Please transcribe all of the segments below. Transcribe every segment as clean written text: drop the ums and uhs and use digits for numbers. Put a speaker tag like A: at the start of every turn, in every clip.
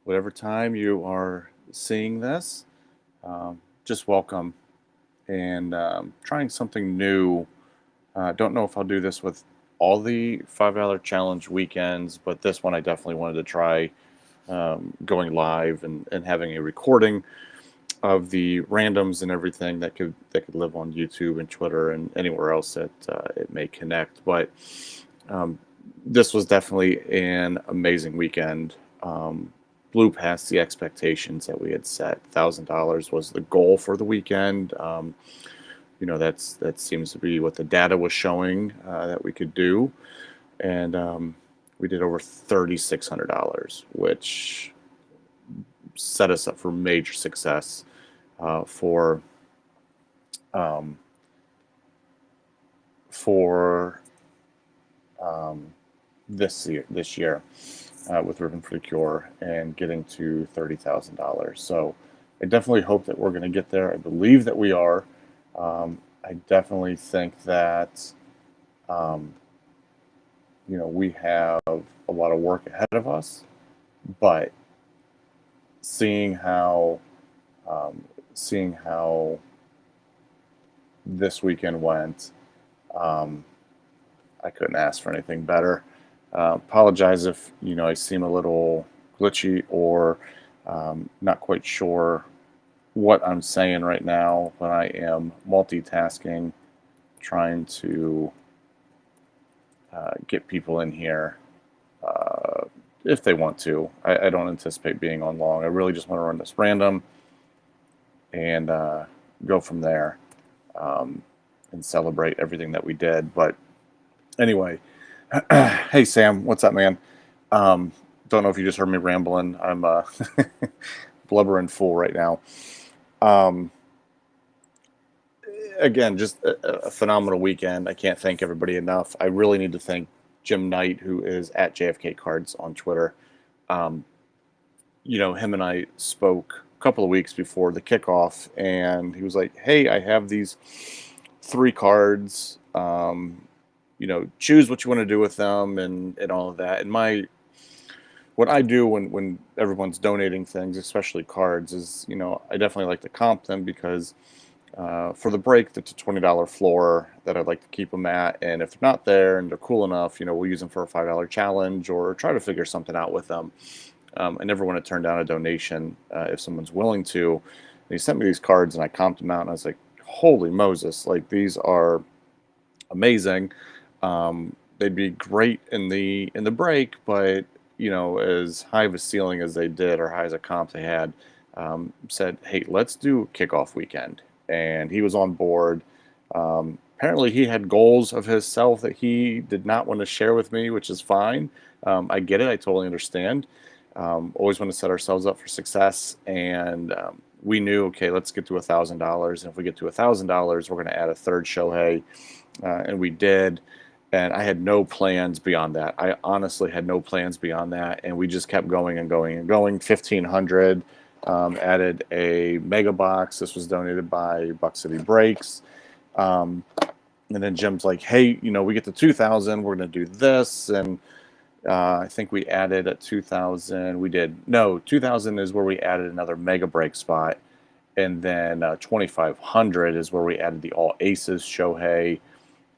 A: whatever time you are seeing this. Just welcome and trying something new. Don't know if I'll do this with all the $5 challenge weekends, but this one I definitely wanted to try going live and having a recording of the randoms and everything that could live on YouTube and Twitter and anywhere else that it may connect. But um, this was definitely an amazing weekend. Blew past the expectations that we had set. $1,000 was the goal for the weekend. That seems to be what the data was showing that we could do, and we did over $3,600, which set us up for major success for um, for um, this year with Rippin For The Cure and getting to $30,000. So I definitely hope that we're going to get there. I believe that we are. I definitely think that um, we have a lot of work ahead of us, but seeing how um, seeing how this weekend went, um, I couldn't ask for anything better. Apologize if I seem a little glitchy or not quite sure what I'm saying right now, but I am multitasking, trying to get people in here uh, if they want to. I don't anticipate being on long. I really just want to run this random and go from there um, and celebrate everything that we did. But anyway, hey Sam, what's up, man? Um, don't know if you just heard me rambling. I'm blubbering full right now. Um, Again, just a phenomenal weekend. I can't thank everybody enough. I really need to thank Jim Knight, who is at JFK Cards on Twitter. Um, him and I spoke a couple of weeks before the kickoff, and he was like, "Hey, I have these three cards. Choose what you want to do with them, and all of that." And what I do when everyone's donating things, especially cards, is I definitely like to comp them because for the break, that's a $20 floor that I'd like to keep them at. And if they're not there and they're cool enough, we'll use them for a $5 challenge or try to figure something out with them. I never want to turn down a donation if someone's willing to. And he sent me these cards and I comped them out and I was like, holy Moses, like these are amazing. They'd be great in the break, but as high of a ceiling as they did or high as a comp they had, said, hey, let's do kickoff weekend. And he was on board. Apparently, he had goals of himself that he did not want to share with me, which is fine. I get it. I totally understand. Always want to set ourselves up for success. And we knew, okay, let's get to $1,000. And if we get to $1,000, we're going to add a third Shohei. And we did. And I had no plans beyond that. I honestly had no plans beyond that. And we just kept going and going and going. 1,500. Added a mega box. This was donated by Buck City Breaks. And then Jim's like, hey, we get to 2,000. We're going to do this. And I think we added at 2,000. We did. No, 2,000 is where we added another mega break spot. And then 2,500 is where we added the all aces Shohei.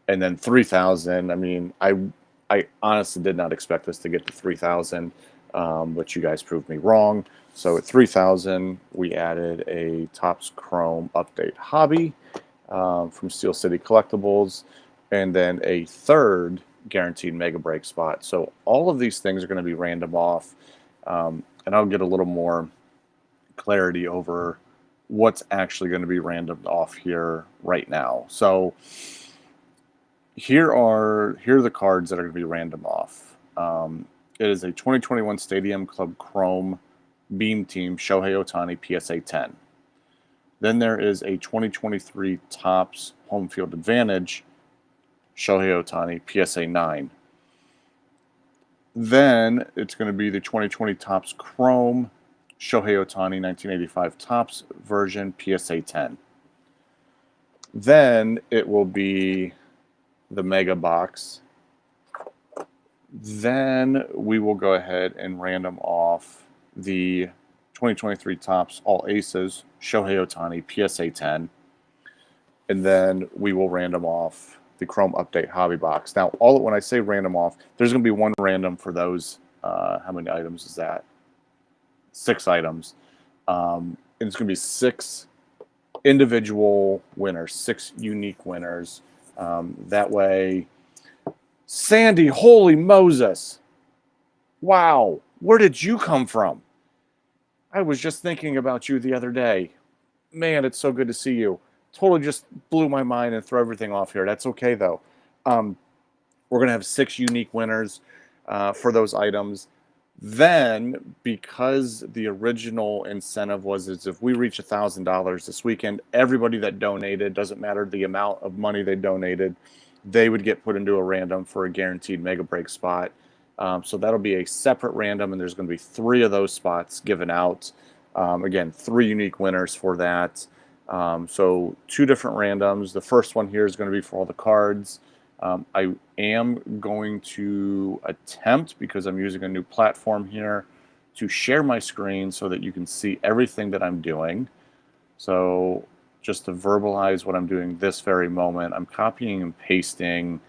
A: And then 3,000. I mean, I honestly did not expect us to get to 3,000, but you guys proved me wrong. So at 3,000, we added a Topps Chrome Update Hobby from Steel City Collectibles, and then a third guaranteed mega break spot. So all of these things are going to be random off, and I'll get a little more clarity over what's actually going to be random off here right now. So here are the cards that are going to be random off. It is a 2021 Stadium Club Chrome Beam Team Shohei Ohtani PSA 10. Then there is a 2023 Topps Home Field Advantage Shohei Ohtani PSA 9. Then it's going to be the 2020 Topps Chrome Shohei Ohtani 1985 Topps version PSA 10. Then it will be the Mega Box Then we will go ahead and random off the 2023 Topps All Aces, Shohei Ohtani, PSA 10. And then we will random off the Chrome Update Hobby Box. Now, when I say random off, there's going to be one random for those. How many items is that? 6 items. And it's going to be 6 individual winners, 6 unique winners. That way, Sandy, holy Moses. Wow, where did you come from? I was just thinking about you the other day. Man, it's so good to see you. Totally just blew my mind and threw everything off here. That's okay, though. We're going to have 6 unique winners for those items. Then, because the original incentive was is if we reach $1,000 this weekend, everybody that donated, doesn't matter the amount of money they donated, they would get put into a random for a guaranteed mega break spot. So that'll be a separate random, and there's going to be 3 of those spots given out. Again, 3 unique winners for that. So 2 different randoms. The first one here is going to be for all the cards. I am going to attempt, because I'm using a new platform here, to share my screen so that you can see everything that I'm doing. So just to verbalize what I'm doing this very moment, I'm copying and pasting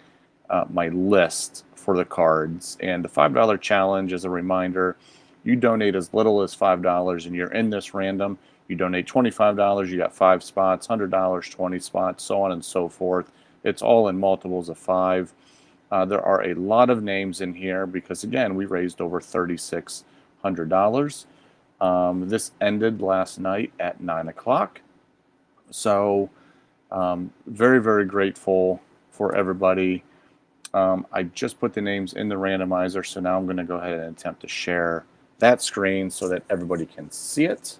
A: my list for the cards. And the $5 challenge, as a reminder, you donate as little as $5 and you're in this random. You donate $25, you got 5 spots, $100, 20 spots, so on and so forth. It's all in multiples of 5. There are a lot of names in here because, again, we raised over $3,600. This ended last night at 9 o'clock. So very, very grateful for everybody. I just put the names in the randomizer, so now I'm going to go ahead and attempt to share that screen so that everybody can see it.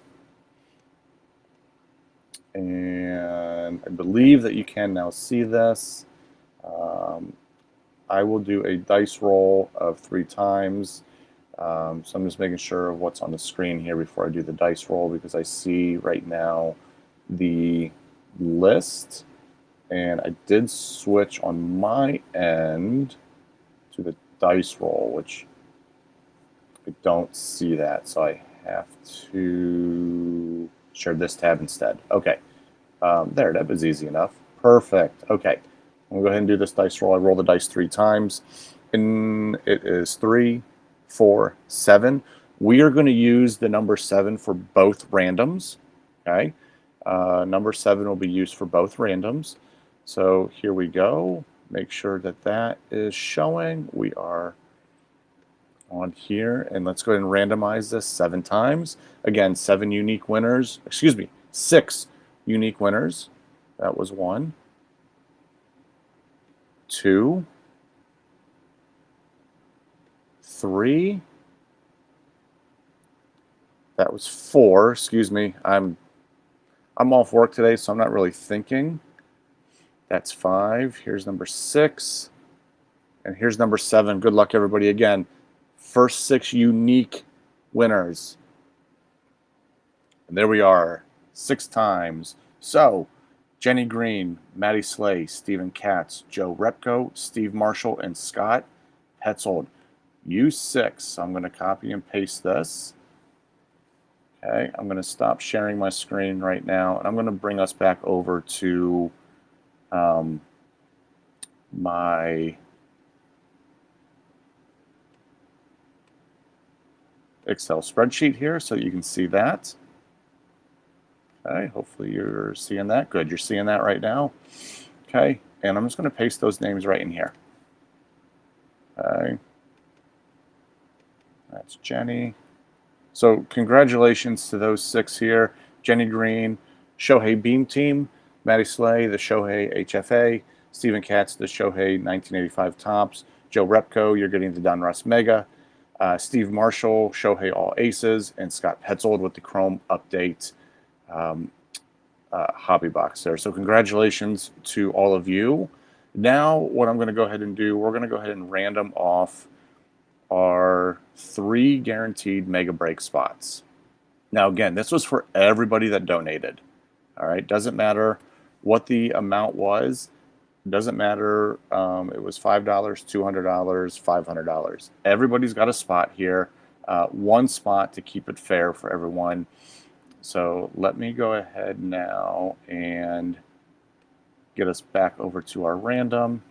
A: And I believe that you can now see this. I will do a dice roll of 3 times. So I'm just making sure of what's on the screen here before I do the dice roll, because I see right now the list. And I did switch on my end to the dice roll, which I don't see that. So I have to share this tab instead. Okay. There, that was easy enough. Perfect. Okay. I'm going to go ahead and do this dice roll. I roll the dice 3 times. And it is 3, 4, 7. We are going to use the number 7 for both randoms. Okay. Number 7 will be used for both randoms. So here we go. Make sure that that is showing. We are on here. And let's go ahead and randomize this 7 times. Again, 7 unique winners. Excuse me, 6 unique winners. That was 1, 2, 3. That was 4. Excuse me. I'm off work today, so I'm not really thinking. That's 5. Here's number 6. And here's number 7. Good luck, everybody. Again, first 6 unique winners. And there we are, 6 times. So, Jenny Green, Maddie Slay, Stephen Katz, Joe Repko, Steve Marshall, and Scott Petzold. You 6. So I'm going to copy and paste this. Okay, I'm going to stop sharing my screen right now, and I'm going to bring us back over to my Excel spreadsheet here so you can see that. Okay, hopefully you're seeing that. Good, you're seeing that right now. Okay, and I'm just going to paste those names right in here. Okay, that's Jenny. So congratulations to those 6 here. Jenny Green, Shohei Beam Team, Maddie Slay, the Shohei HFA, Stephen Katz, the Shohei 1985 Topps, Joe Repko, you're getting the Donruss Mega, Steve Marshall, Shohei All Aces, and Scott Petzold with the Chrome Update hobby box there. So congratulations to all of you. Now what I'm going to go ahead and do, we're going to go ahead and random off our 3 guaranteed mega break spots. Now again, this was for everybody that donated. All right, doesn't matter what the amount was. Doesn't matter. It was $5, $200, $500. Everybody's got a spot here. One spot to keep it fair for everyone. So let me go ahead now and get us back over to our random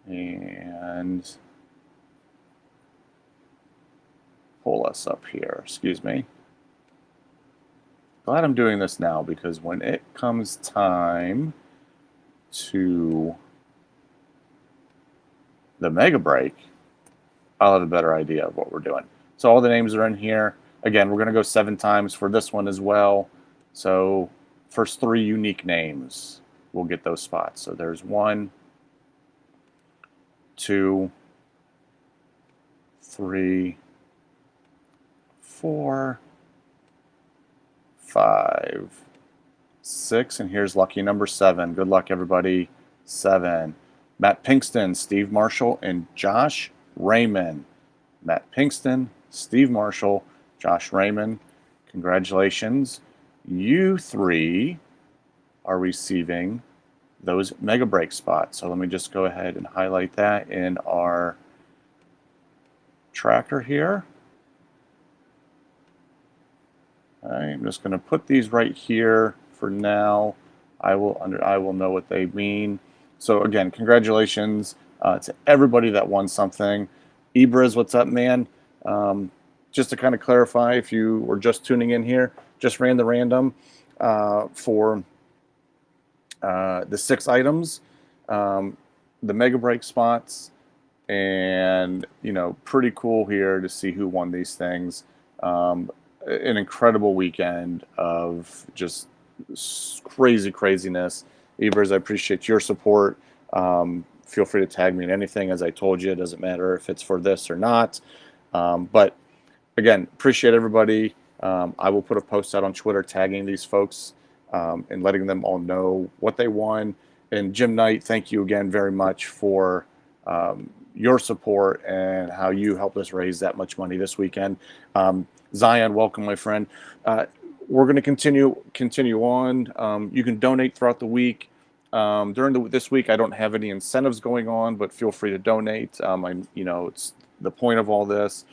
A: and pull us up here. Excuse me. Glad I'm doing this now, because when it comes time to the mega break, I'll have a better idea of what we're doing. So all the names are in here. Again, we're going to go 7 times for this one as well. So first 3 unique names, we'll get those spots. So there's 1, 2, 3, 4, 5, 6, and here's lucky number 7. Good luck, everybody. 7. Matt Pinkston, Steve Marshall, and Josh Raymond. Matt Pinkston, Steve Marshall, Josh Raymond. Congratulations. You 3 are receiving those mega break spots. So let me just go ahead and highlight that in our tracker here. I'm just going to put these right here for now. I will know what they mean. So again, congratulations to everybody that won something. Ibraz, what's up, man? Just to kind of clarify, if you were just tuning in here, just ran the random for the 6 items, the mega break spots, and pretty cool here to see who won these things. An incredible weekend of just craziness. Evers, I appreciate your support. Feel free to tag me in anything. As I told you, it doesn't matter if it's for this or not. But again, appreciate everybody. I will put a post out on Twitter tagging these folks and letting them all know what they won. And Jim Knight, thank you again very much for your support and how you helped us raise that much money this weekend. Zion, welcome, my friend. We're going to continue on. You can donate throughout the week. During this week, I don't have any incentives going on, but feel free to donate. It's the point of all this.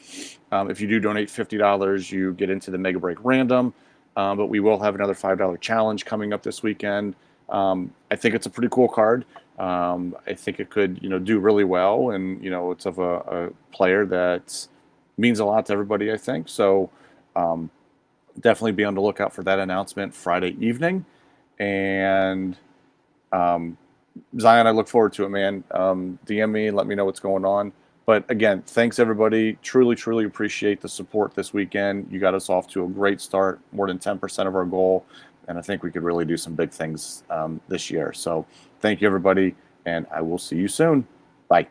A: If you do donate $50, you get into the Mega Break Random. But we will have another $5 challenge coming up this weekend. I think it's a pretty cool card. I think it could, do really well, and it's of a player that means a lot to everybody, I think. So definitely be on the lookout for that announcement Friday evening. And Zion, I look forward to it, man. DM me, let me know what's going on. But again, thanks everybody. Truly appreciate the support this weekend. You got us off to a great start, more than 10% of our goal. And I think we could really do some big things this year. So thank you, everybody, and I will see you soon. Bye.